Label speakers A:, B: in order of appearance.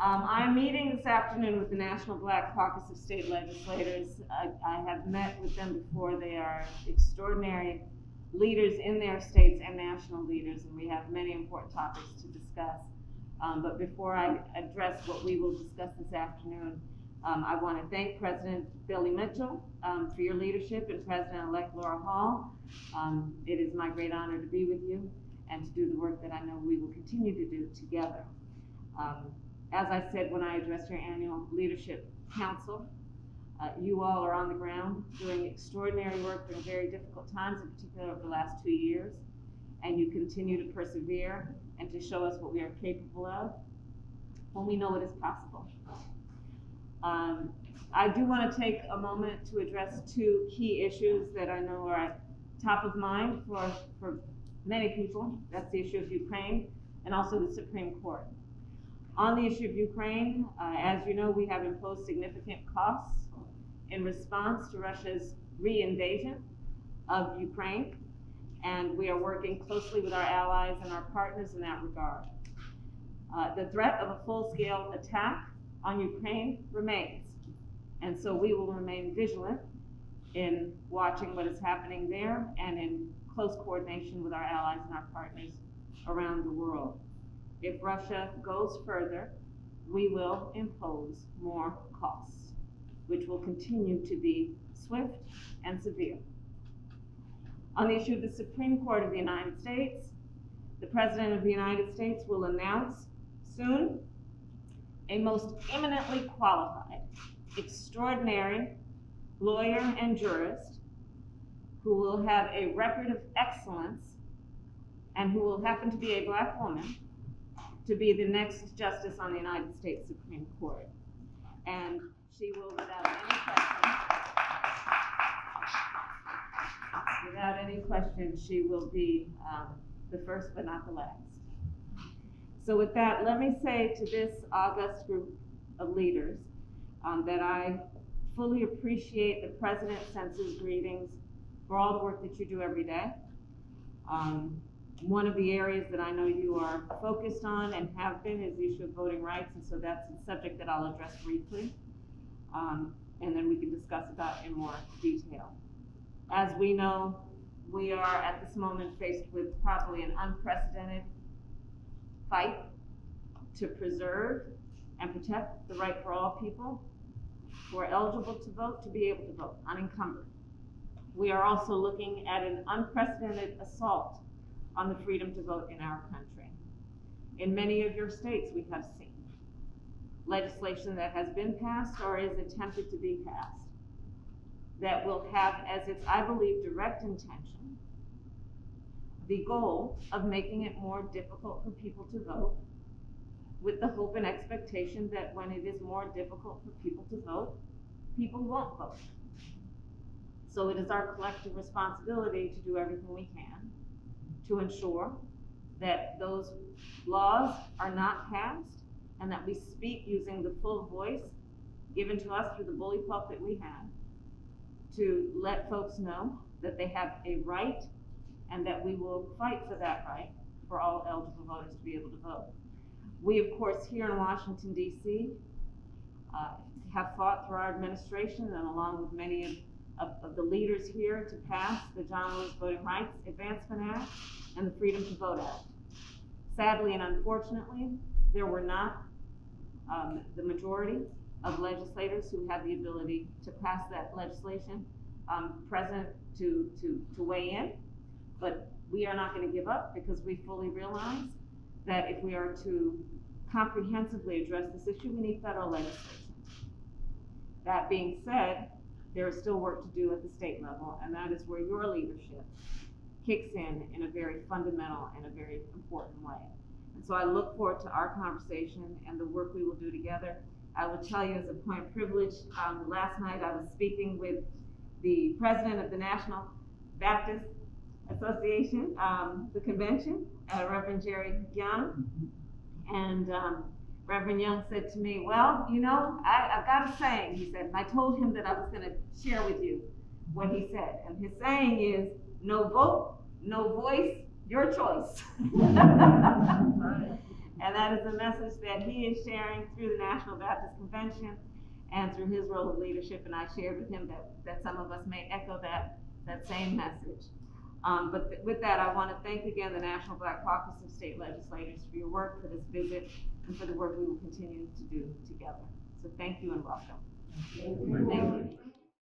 A: I'm meeting this afternoon with the National Black Caucus of State Legislators. I have met with them before. They are extraordinary leaders in their states and national leaders, and we have many important topics to discuss. But before I address what we will discuss this afternoon, I want to thank President Billy Mitchell for your leadership and President-elect Laura Hall. It is my great honor to be with you and to do the work that I know we will continue to do together. As I said when I addressed your annual Leadership Council, you all are on the ground doing extraordinary work during very difficult times, in particular over the last 2 years, and you continue to persevere and to show us what we are capable of when we know it is possible. I do want to take a moment to address two key issues that I know are at top of mind for many people. That's the issue of Ukraine and also the Supreme Court. On the issue of Ukraine, as you know, we have imposed significant costs in response to Russia's re-invasion of Ukraine, and we are working closely with our allies and our partners in that regard. The threat of a full-scale attack on Ukraine remains, and so we will remain vigilant in watching what is happening there and in close coordination with our allies and our partners around the world. If Russia goes further, we will impose more costs, which will continue to be swift and severe. On the issue of the Supreme Court of the United States, the President of the United States will announce soon a most eminently qualified, extraordinary lawyer and jurist who will have a record of excellence and who will happen to be a Black woman to be the next justice on the United States Supreme Court. And she will, without any question, she will be the first but not the last. So with that, let me say to this august group of leaders that I fully appreciate the President sends his greetings for all the work that you do every day. One of the areas that I know you are focused on and have been is the issue of voting rights, and so that's a subject that I'll address briefly, and then we can discuss about in more detail. As we know, we are at this moment faced with probably an unprecedented fight to preserve and protect the right for all people who are eligible to vote to be able to vote unencumbered. We are also looking at an unprecedented assault on the freedom to vote in our country. In many of your states, we have seen legislation that has been passed or is attempted to be passed that will have as its, I believe, direct intention the goal of making it more difficult for people to vote, with the hope and expectation that when it is more difficult for people to vote, people won't vote. So it is our collective responsibility to do everything we can to ensure that those laws are not passed and that we speak using the full voice given to us through the bully pulpit we have to let folks know that they have a right and that we will fight for that right for all eligible voters to be able to vote. We, of course, here in Washington, D.C., have fought through our administration and along with many of the leaders here to pass the John Lewis Voting Rights Advancement Act and the Freedom to Vote Act. Sadly and unfortunately, there were not the majority of legislators who had the ability to pass that legislation present to weigh in, but we are not going to give up because we fully realize that if we are to comprehensively address this issue, we need federal legislation. That being said, there is still work to do at the state level, and that is where your leadership kicks in a very fundamental and a very important way. And so I look forward to our conversation and the work we will do together. I will tell you as a point of privilege, last night I was speaking with the president of the National Baptist Association, the convention, Reverend Jerry Young, and Reverend Young said to me, well, you know, I've got a saying, he said, and I told him that I was going to share with you what he said. And his saying is, no vote, no voice, your choice. And that is a message that he is sharing through the National Baptist Convention and through his role of leadership. And I shared with him that some of us may echo that same message. With that, I want to thank again the National Black Caucus of State Legislators for your work, for this visit, and for the work we will continue to do together. So thank you and welcome. Thank you.